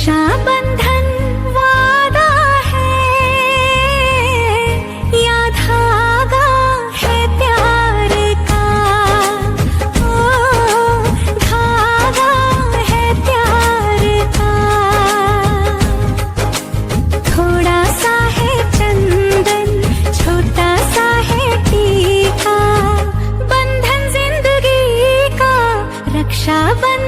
रक्षाबंधन वादा है या धागा है प्यार का, ओ धागा है प्यार का। थोड़ा सा है चंदन, छोटा सा है टीका, बंधन जिंदगी का रक्षाबंधन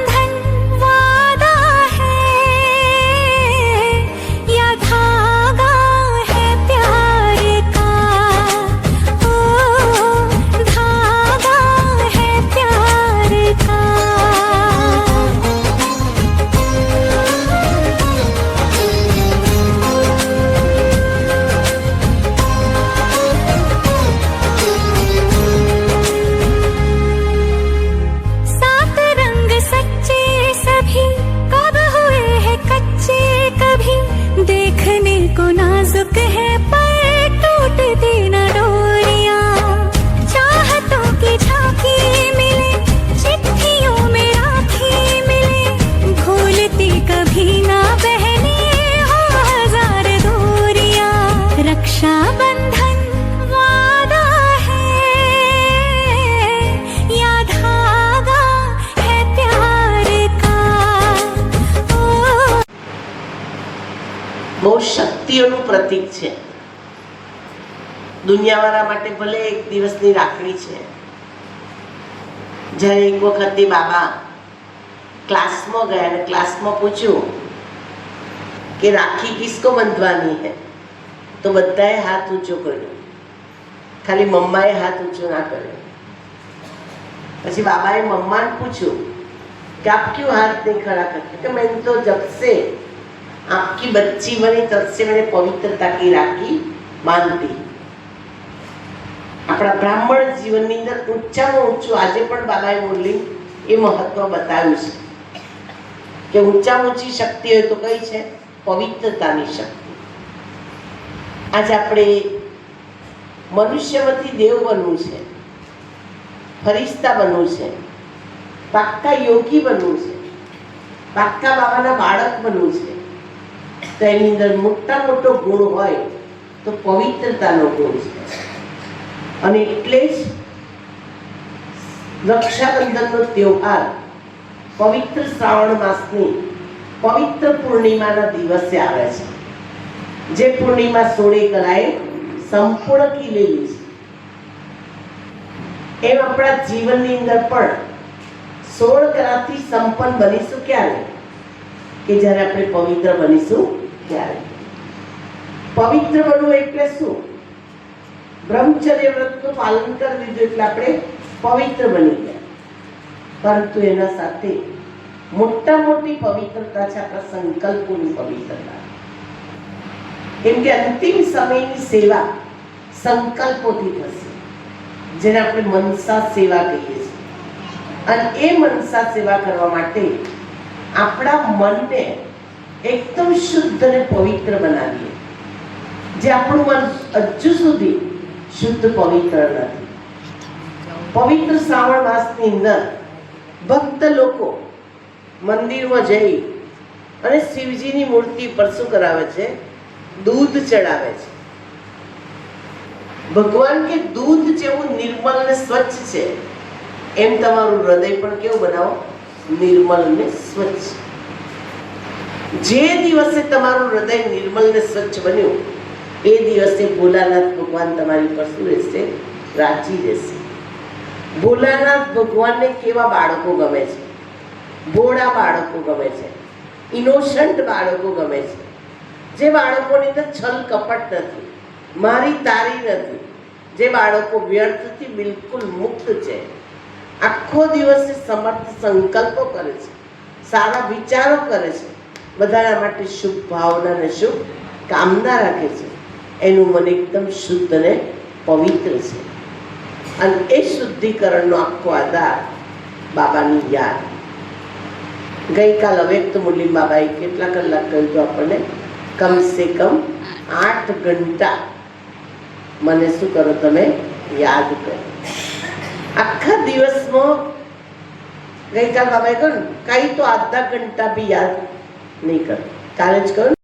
બહુ શક્તિઓનું પ્રતીક છે. દુનિયાવાળા માટે ભલે એક દિવસની રાખડી છે. જ્યારે એક વખતે બાબા ક્લાસમાં ગયા અને ક્લાસમાં પૂછ્યું કે રાખી કિસકો બંધવાની હે, તો બધાએ હાથ ઊંચો કર્યો, ખાલી મમ્માએ હાથ ઊંચો ના કર્યો. પછી બાબાએ મમ્માને પૂછ્યું कि आप क्यों हाथ नहीं खड़ा करते? कि मैंने तो जब से आपकी बच्ची बनी तब से मैंने पवित्रता की राखी बांधी. अपना ब्राह्मण जीवन ની અંદર ઊંચામાં ઊંચું આજે પણ બાબાએ બોલી એ મહત્વ બતાવ્યું છે કે ઊંચામાં ઊંચી શક્તિ હોય તો કઈ છે? પવિત્રતાની શક્તિ. આજે આપણે મનુષ્યમાંથી દેવ બનવું છે, ફરિશ્તા બનવું છે, પાક્કા યોગી બનવું છે, પાક્કા બાબાના બાળક બનવું છે. તો એની અંદર મોટા મોટો ગુણ હોય તો પવિત્રતાનો ગુણ છે. અને એટલે જ રક્ષાબંધનનો તહેવાર પવિત્ર શ્રાવણ માસની પવિત્ર પૂર્ણિમાના દિવસે આવે છે. જે પૂર્ણિમા 16 કલાએ સંપૂર્ણ ખીલેલી છે. એમ આપણા જીવનની અંદર પણ 16 કલાથી સંપન્ન બનીશું ક્યારે? કે જ્યારે આપણે પવિત્ર બનીશું ત્યારે. પવિત્ર બનવું એટલે શું? બ્રહ્મચર્ય વ્રતનું પાલન કરી દીધું એટલે આપણે પવિત્ર બની ગયા. પરંતુ એના સાથે મોટા મોટી પવિત્રતા છે આપણા સંકલ્પોની પવિત્રતા. કેમ કે અંતિમ સમયની સેવા સંકલ્પોથી થશે, જેને આપણે મનસા સેવા કહીએ છીએ. અને એ મનસા સેવા કરવા માટે આપણા મનને એકદમ શુદ્ધ અને પવિત્ર બનાવીએ. જે આપણું મન હજુ સુધી શુદ્ધ પવિત્ર નથી. પવિત્ર શ્રાવણ માસની અંદર ભક્ત લોકો મંદિરમાં જઈ અને શિવજીની મૂર્તિ પર શું કરાવે છે? દૂધ ચડાવે છે. ભગવાન કે દૂધ જેવું નિર્મલ ને સ્વચ્છ છે, એમ તમારું હૃદય પણ કેવું બનાવો? નિર્મલ ને સ્વચ્છ. જે દિવસે તમારું હૃદય નિર્મલ ને સ્વચ્છ બન્યું એ દિવસે ભોલાનાથ ભગવાન તમારી પર શું રહેશે? રાજી રહેશે. ભોલાનાથ ભગવાનને કેવા બાળકો ગમે છે? ભોળા બાળકો ગમે છે, ઇનોસન્ટ બાળકો ગમે છે. જે બાળકોની અંદર છલ કપટ નથી, મારી તારી નથી, જે બાળકો વ્યર્થથી બિલકુલ મુક્ત છે, આખો દિવસ સમર્થ સંકલ્પો કરે છે, સારા વિચારો કરે છે, બધાના માટે શુભ ભાવના અને શુભ કામના રાખે છે, એનું મન એકદમ શુદ્ધ અને પવિત્ર છે. અને એ શુદ્ધિકરણનો આખો આધાર બાબાની યાદ. ગઈકાલ અવ્યક્ત મુરલી બાબાએ કેટલા કલાક કહ્યું હતું આપણને? કમસે કમ 8 ઘંટા મને શું કરો? તમે યાદ કરો. આખા દિવસમાં ગઈકાલ બાબાએ કહ્યું કઈ તો આધા ઘંટા બી યાદ નહીં કરો. કાલે જ કહ્યું